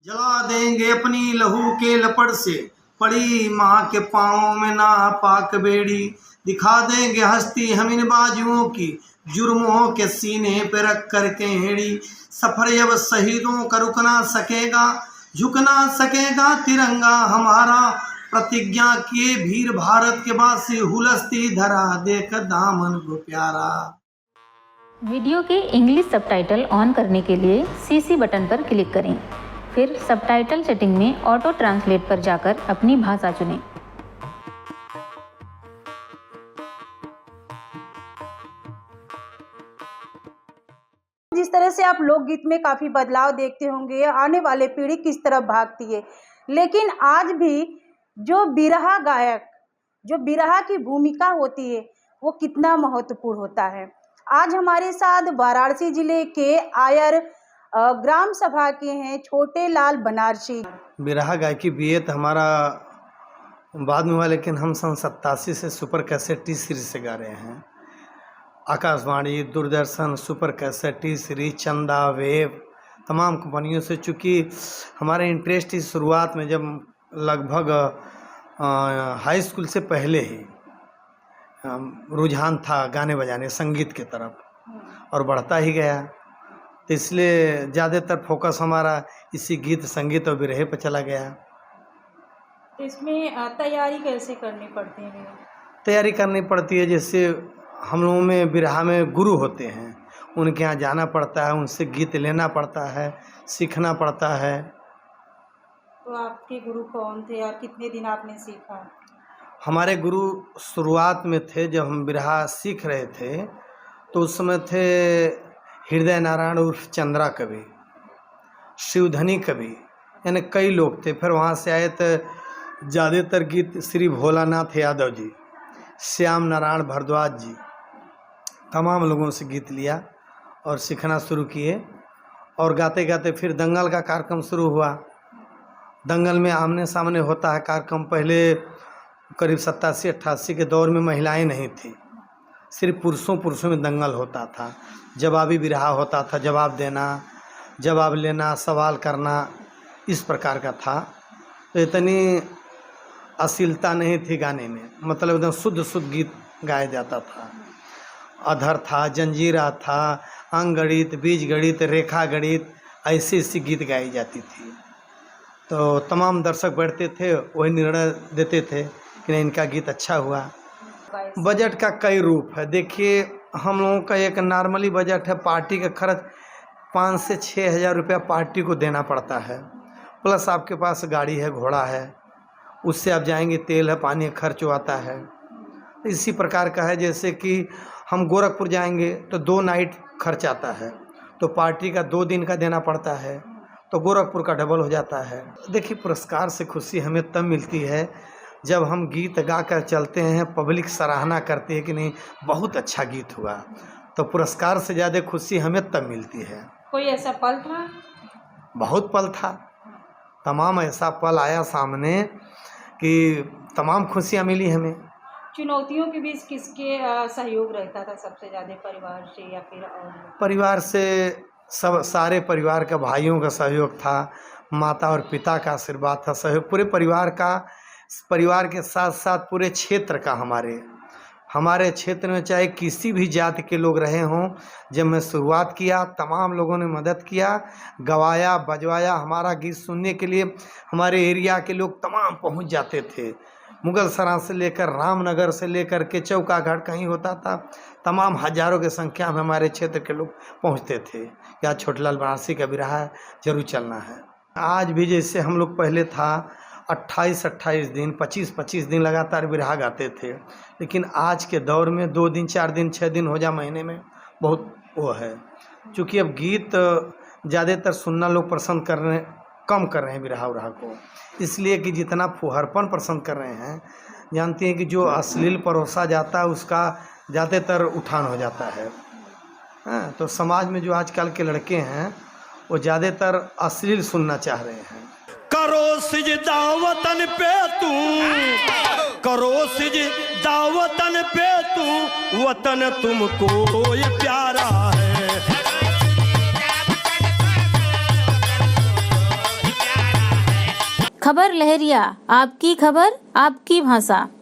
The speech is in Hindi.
जला देंगे अपनी लहू के लपड़ से, पड़ी माँ के पाँव में ना पाक बेड़ी। दिखा देंगे हस्ती हम इन बाजुओं की, जुर्मों के सीने पे रख करके हेड़ी। सफर जब शहीदों का रुक ना सकेगा, झुक ना सकेगा तिरंगा हमारा। प्रतिज्ञा किए वीर भारत के वासी, हुलस्ती धरा देख दामन को प्यारा। वीडियो के इंग्लिश सबटाइटल ऑन करने के लिए CC बटन पर क्लिक करें, फिर सबटाइटल सेटिंग में ऑटो ट्रांसलेट पर जाकर अपनी भाषा चुनें। जिस तरह से आप लोकगीत में काफ़ी बदलाव देखते होंगे, आने वाले पीढ़ी किस तरफ भागती है, लेकिन आज भी जो बिरहा गायक, जो बिरहा की भूमिका होती है, वो कितना महत्वपूर्ण होता है। आज हमारे साथ वाराणसी जिले के आयर ग्राम सभा के हैं छोटे लाल बनारसी। बिरहा गायकी बीए तो हमारा बाद में हुआ, लेकिन हम सन 87 से सुपर कैसेट टी सीरीज से गा रहे हैं। Akashvani, Doordarshan, super cassette T series, चंदा, वेब, तमाम कंपनियों से। चूँकि हमारा इंटरेस्ट इस शुरुआत में जब लगभग हाई स्कूल से पहले ही रुझान था गाने बजाने संगीत की तरफ, और बढ़ता ही गया, तो इसलिए ज़्यादातर फोकस हमारा इसी गीत, संगीत और बिरहे पर चला गया। इसमें तैयारी कैसे करनी पड़ती है? तैयारी करनी पड़ती है, जैसे हम लोगों में बिरहा में गुरु होते हैं, उनके यहाँ जाना पड़ता है, उनसे गीत लेना पड़ता है, सीखना पड़ता है। तो आपके गुरु कौन थे और कितने दिन आपने सीखा? हमारे गुरु शुरुआत में थे, जब हम बिरहा सीख रहे थे तो उस समय थे हृदय नारायण उर्फ चंद्रा कवि, शिवधनी कवि, यानी कई लोग थे। फिर वहाँ से आए तो ज़्यादातर गीत श्री भोलानाथ यादव जी, श्याम नारायण भारद्वाज जी, तमाम लोगों से गीत लिया और सीखना शुरू किए। और गाते गाते फिर दंगल का कार्यक्रम शुरू हुआ। दंगल में आमने सामने होता है कार्यक्रम। पहले करीब 87-88 के दौर में महिलाएं नहीं थी, सिर्फ पुरुषों में दंगल होता था। जवाबी बिरहा होता था, जवाब देना, जवाब लेना, सवाल करना, इस प्रकार का था। तो इतनी अश्लीलता नहीं थी गाने में, मतलब एकदम शुद्ध गीत गाया जाता था। अधर था, जंजीरा था, अंग गणित, बीज गणित, रेखा गणित, ऐसी गीत गाई जाती थी। तो तमाम दर्शक बैठते थे, वही निर्णय देते थे कि नहीं इनका गीत अच्छा हुआ। बजट का कई रूप है। देखिए, हम लोगों का एक नॉर्मली बजट है, पार्टी का खर्च 5 से 6 हज़ार रुपया पार्टी को देना पड़ता है, प्लस आपके पास गाड़ी है, घोड़ा है, उससे आप जाएंगे, तेल है, पानी खर्च आता है। इसी प्रकार का है, जैसे कि हम गोरखपुर जाएंगे तो 2 नाइट खर्च आता है, तो पार्टी का 2 दिन का देना पड़ता है, तो गोरखपुर का डबल हो जाता है। देखिए, पुरस्कार से खुशी हमें तब मिलती है जब हम गीत गा कर चलते हैं, पब्लिक सराहना करती है कि नहीं बहुत अच्छा गीत हुआ, तो पुरस्कार से ज़्यादा खुशी हमें तब मिलती है। कोई ऐसा पल था? बहुत पल था, तमाम ऐसा पल आया सामने कि तमाम खुशियाँ मिली हमें। चुनौतियों के बीच किसके सहयोग रहता था सबसे ज़्यादा, परिवार से या फिर और? परिवार से, सब सारे परिवार का, भाइयों का सहयोग था, माता और पिता का आशीर्वाद था, सहयोग पूरे परिवार का, परिवार के साथ साथ पूरे क्षेत्र का। हमारे क्षेत्र में चाहे किसी भी जाति के लोग रहे हों, जब मैं शुरुआत किया तमाम लोगों ने मदद किया, गवाया बजवाया। हमारा गीत सुनने के लिए हमारे एरिया के लोग तमाम पहुंच जाते थे, मुगल सराय से लेकर, रामनगर से लेकर के चौका घाट कहीं होता था, तमाम हजारों की संख्या में हमारे क्षेत्र के लोग पहुंचते थे। या छोटेलाल बनारसी का बिरहा जरूर चलना है। आज भी जैसे हम लोग पहले था 28-28 दिन, 25-25 दिन लगातार बिरहा गाते थे, लेकिन आज के दौर में 2 दिन, 4 दिन, 6 दिन हो जा महीने में बहुत वो है। चूँकि अब गीत ज़्यादातर सुनना लोग पसंद कर रहे हैं, कम कर रहे हैं बिरहा उरहा को, इसलिए कि जितना फुहरपन पसंद कर रहे हैं, जानती हैं कि जो अश्लील परोसा जाता है उसका ज़्यादातर उठान हो जाता है। हाँ, तो समाज में जो आजकल के लड़के हैं वो ज़्यादातर अश्लील सुनना चाह रहे हैं। करो सिजदा वतन पे तू, करो सिजदा वतन पे तू, वतन तुमको ये प्यारा है। खबर लहरिया, आपकी खबर आपकी भाषा।